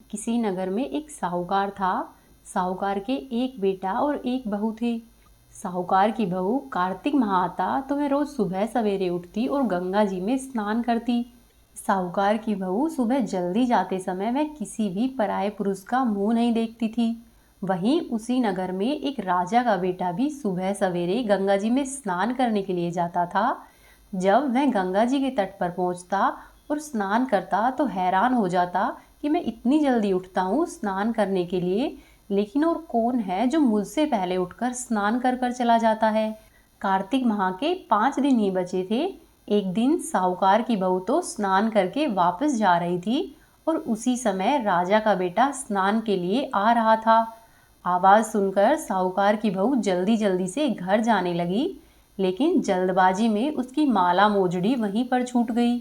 किसी नगर में एक साहूकार था। साहूकार के एक बेटा और एक बहू थे। साहूकार की बहू कार्तिक माह आता तो वह रोज सुबह सवेरे उठती और गंगा जी में स्नान करती। साहूकार की बहू सुबह जल्दी जाते समय वह किसी भी पराये पुरुष का मुंह नहीं देखती थी। वहीं उसी नगर में एक राजा का बेटा भी सुबह सवेरे गंगा जी में स्नान करने के लिए जाता था। जब वह गंगा जी के तट पर पहुंचता और स्नान करता तो हैरान हो जाता कि मैं इतनी जल्दी उठता हूँ स्नान करने के लिए, लेकिन और कौन है जो मुझसे पहले उठकर स्नान कर कर चला जाता है। कार्तिक माह के 5 दिन ही बचे थे। एक दिन साहूकार की बहू तो स्नान करके वापस जा रही थी और उसी समय राजा का बेटा स्नान के लिए आ रहा था। आवाज सुनकर साहूकार की बहू जल्दी जल्दी से घर जाने लगी, लेकिन जल्दबाजी में उसकी माला मोजड़ी वहीं पर छूट गई।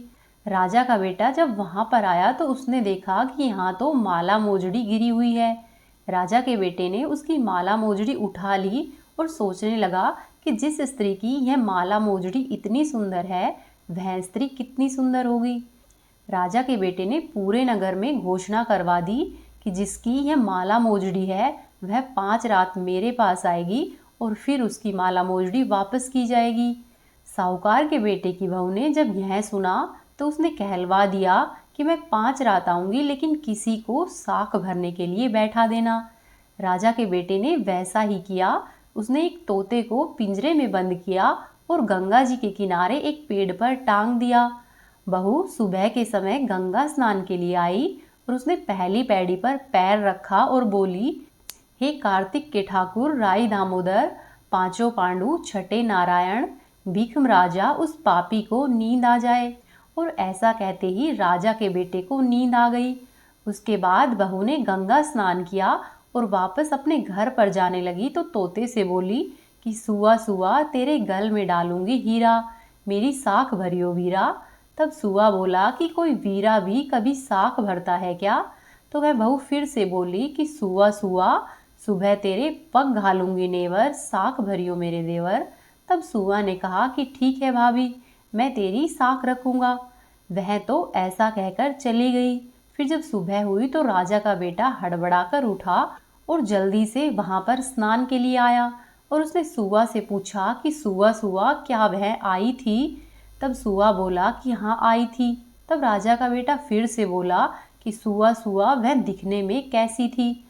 राजा का बेटा जब वहां पर आया तो उसने देखा कि यहाँ तो माला मोजड़ी गिरी हुई है। राजा के बेटे ने उसकी माला मोजड़ी उठा ली और सोचने लगा कि जिस स्त्री की यह माला मोजड़ी इतनी सुंदर है, वह स्त्री कितनी सुंदर होगी। राजा के बेटे ने पूरे नगर में घोषणा करवा दी कि जिसकी यह माला मोजड़ी है वह 5 रात मेरे पास आएगी और फिर उसकी माला मोजड़ी वापस की जाएगी। साहूकार के बेटे की बहू ने जब यह सुना तो उसने कहलवा दिया कि मैं 5 रात आऊंगी, लेकिन किसी को साख भरने के लिए बैठा देना। राजा के बेटे ने वैसा ही किया। उसने एक तोते को पिंजरे में बंद किया और गंगा जी के किनारे एक पेड़ पर टांग दिया। बहू सुबह के समय गंगा स्नान के लिए आई और उसने पहली पैड़ी पर पैर रखा और बोली, हे कार्तिक के ठाकुर राई दामोदर, पांचों पांडु छठे नारायण, भीखम राजा उस पापी को नींद आ जाए। और ऐसा कहते ही राजा के बेटे को नींद आ गई। उसके बाद बहू ने गंगा स्नान किया और वापस अपने घर पर जाने लगी तो तोते से बोली कि सुआ सुआ तेरे गल में डालूंगी हीरा, मेरी साख भरियो वीरा। तब सुआ बोला कि कोई वीरा भी कभी साख भरता है क्या? तो वह बहू फिर से बोली कि सुआ सुआ सुबह तेरे पग घालूंगी नेवर, साख भरियो मेरे देवर। तब सुआ ने कहा कि ठीक है भाभी, मैं तेरी साख रखूंगा। वह तो ऐसा कहकर चली गई। फिर जब सुबह हुई तो राजा का बेटा हड़बड़ाकर उठा और जल्दी से वहां पर स्नान के लिए आया और उसने सुआ से पूछा कि सुआ सुआ क्या वह आई थी? तब सुआ बोला कि हाँ आई थी। तब राजा का बेटा फिर से बोला कि सुआ सुआ वह दिखने में कैसी थी?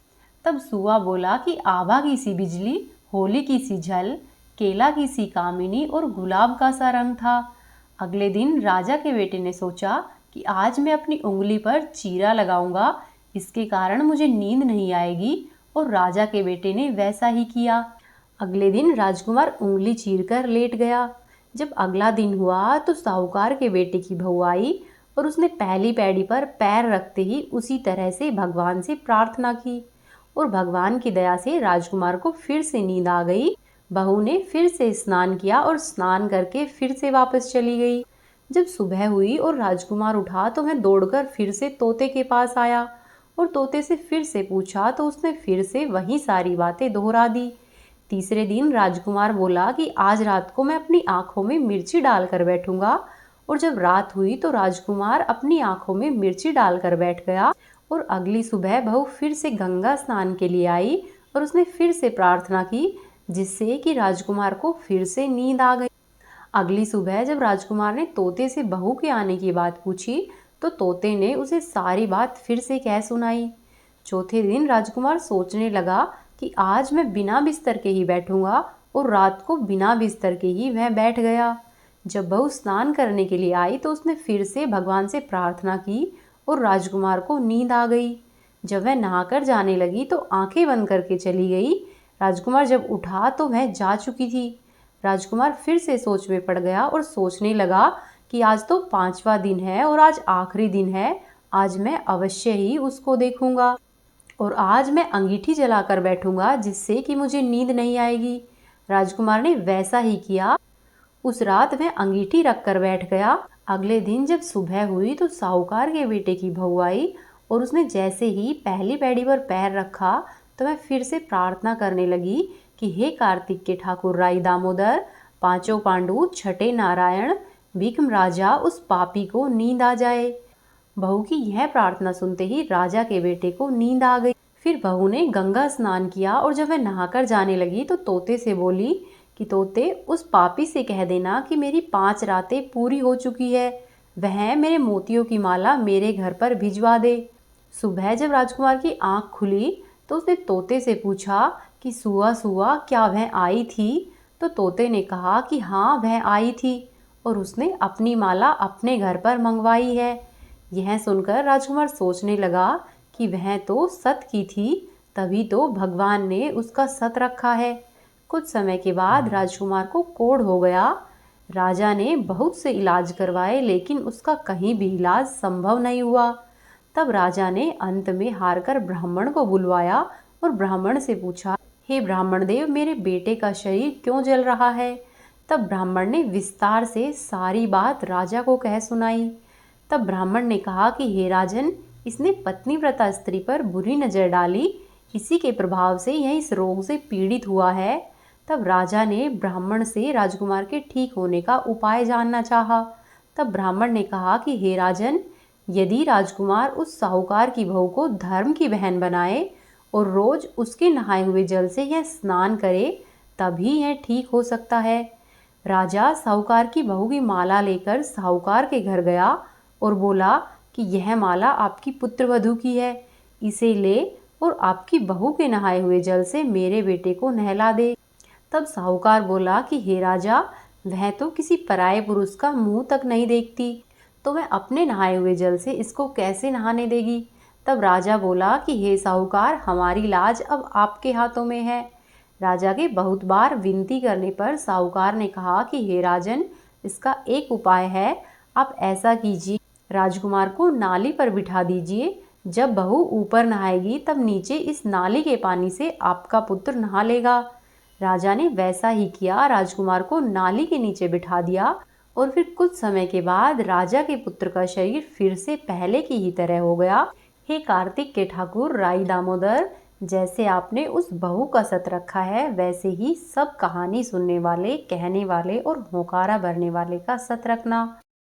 तब सुआ बोला कि आभा की सी बिजली, होली की सी झल, केला की सी कामिनी और गुलाब का सा रंग था। अगले दिन राजा के बेटे ने सोचा कि आज मैं अपनी उंगली पर चीरा लगाऊंगा, इसके कारण मुझे नींद नहीं आएगी। और राजा के बेटे ने वैसा ही किया। अगले दिन राजकुमार उंगली चीरकर लेट गया। जब अगला दिन हुआ तो साहूकार के बेटे की बहू आई और उसने पहली पैड़ी पर पैर रखते ही उसी तरह से भगवान से प्रार्थना की और भगवान की दया से राजकुमार को फिर से नींद आ गई। बहू ने फिर से स्नान किया और स्नान करके फिर से वापस चली गई। जब सुबह हुई और राजकुमार उठा तो वह दौड़कर फिर से तोते के पास आया और तोते से फिर से पूछा तो उसने फिर से वही सारी बातें दोहरा दी। तीसरे दिन राजकुमार बोला कि आज रात को मैं अपनी आंखों में मिर्ची डालकर बैठूंगा। और जब रात हुई तो राजकुमार अपनी आंखों में मिर्ची डालकर बैठ गया और अगली सुबह बहू फिर से गंगा स्नान के लिए आई और उसने फिर से प्रार्थना की, जिससे कि राजकुमार को फिर से नींद आ गई। अगली सुबह जब राजकुमार ने तोते से बहू के आने की बात पूछी तो तोते ने उसे सारी बात फिर से कह सुनाई। चौथे दिन राजकुमार सोचने लगा कि आज मैं बिना बिस्तर के ही बैठूंगा और रात को बिना बिस्तर के ही वह बैठ गया। जब बहू स्नान करने के लिए आई तो उसने फिर से भगवान से प्रार्थना की और राजकुमार को नींद आ गई। जब वह नहाकर जाने लगी तो आंखें बंद करके चली गई। राजकुमार जब उठा तो वह जा चुकी थी। राजकुमार फिर से सोच में पड़ गया और सोचने लगा कि आज तो 5वां दिन है और आज आखिरी दिन है। आज मैं अवश्य ही उसको देखूंगा और आज मैं अंगीठी जलाकर बैठूंगा, जिससे कि मुझे नींद नहीं आएगी। राजकुमार ने वैसा ही किया। उस रात वह अंगीठी रखकर बैठ गया। अगले दिन जब सुबह हुई तो साहूकार के बेटे की बहू आई और उसने जैसे ही पहली पैड़ी पर पैर रखा तो वह फिर से प्रार्थना करने लगी कि हे कार्तिक के ठाकुर राई दामोदर, पांचों पांडु छठे नारायण, भीखम राजा उस पापी को नींद आ जाए। बहू की यह प्रार्थना सुनते ही राजा के बेटे को नींद आ गई। फिर बहू ने गंगा स्नान किया और जब वह नहाकर जाने लगी तो तोते से बोली कि तोते, उस पापी से कह देना कि मेरी 5 रातें पूरी हो चुकी है, वह मेरे मोतियों की माला मेरे घर पर भिजवा दे। सुबह जब राजकुमार की आंख खुली तो उसने तोते से पूछा कि सुआ सुआ, क्या वह आई थी? तो तोते ने कहा कि हाँ, वह आई थी और उसने अपनी माला अपने घर पर मंगवाई है। यह सुनकर राजकुमार सोचने लगा कि वह तो सत की थी, तभी तो भगवान ने उसका सत रखा है। कुछ समय के बाद राजकुमार को कोढ़ हो गया। राजा ने बहुत से इलाज करवाए लेकिन उसका कहीं भी इलाज संभव नहीं हुआ। तब राजा ने अंत में हारकर ब्राह्मण को बुलवाया और ब्राह्मण से पूछा, हे ब्राह्मण देव, मेरे बेटे का शरीर क्यों जल रहा है? तब ब्राह्मण ने विस्तार से सारी बात राजा को कह सुनाई। तब ब्राह्मण ने कहा कि हे राजन, इसने पत्नीव्रता स्त्री पर बुरी नजर डाली, इसी के प्रभाव से यह इस रोग से पीड़ित हुआ है। तब राजा ने ब्राह्मण से राजकुमार के ठीक होने का उपाय जानना चाहा। तब ब्राह्मण ने कहा कि हे राजन, यदि राजकुमार उस साहूकार की बहू को धर्म की बहन बनाए और रोज उसके नहाए हुए जल से यह स्नान करे, तभी यह ठीक हो सकता है। राजा साहूकार की बहू की माला लेकर साहूकार के घर गया और बोला कि यह माला आपकी पुत्रवधू की है, इसे ले और आपकी बहू के नहाए हुए जल से मेरे बेटे को नहला दे। तब साहूकार बोला कि हे राजा, वह तो किसी पराये पुरुष का मुंह तक नहीं देखती, तो वह अपने नहाए हुए जल से इसको कैसे नहाने देगी? तब राजा बोला कि हे साहूकार, हमारी लाज अब आपके हाथों में है। राजा के बहुत बार विनती करने पर साहूकार ने कहा कि हे राजन, इसका एक उपाय है, आप ऐसा कीजिए, राजकुमार को नाली पर बिठा दीजिए, जब बहू ऊपर नहाएगी तब नीचे इस नाली के पानी से आपका पुत्र नहा लेगा। राजा ने वैसा ही किया, राजकुमार को नाली के नीचे बिठा दिया और फिर कुछ समय के बाद राजा के पुत्र का शरीर फिर से पहले की ही तरह हो गया। हे कार्तिक के ठाकुर राई दामोदर, जैसे आपने उस बहू का सत रखा है, वैसे ही सब कहानी सुनने वाले, कहने वाले और होकारा भरने वाले का सत रखना।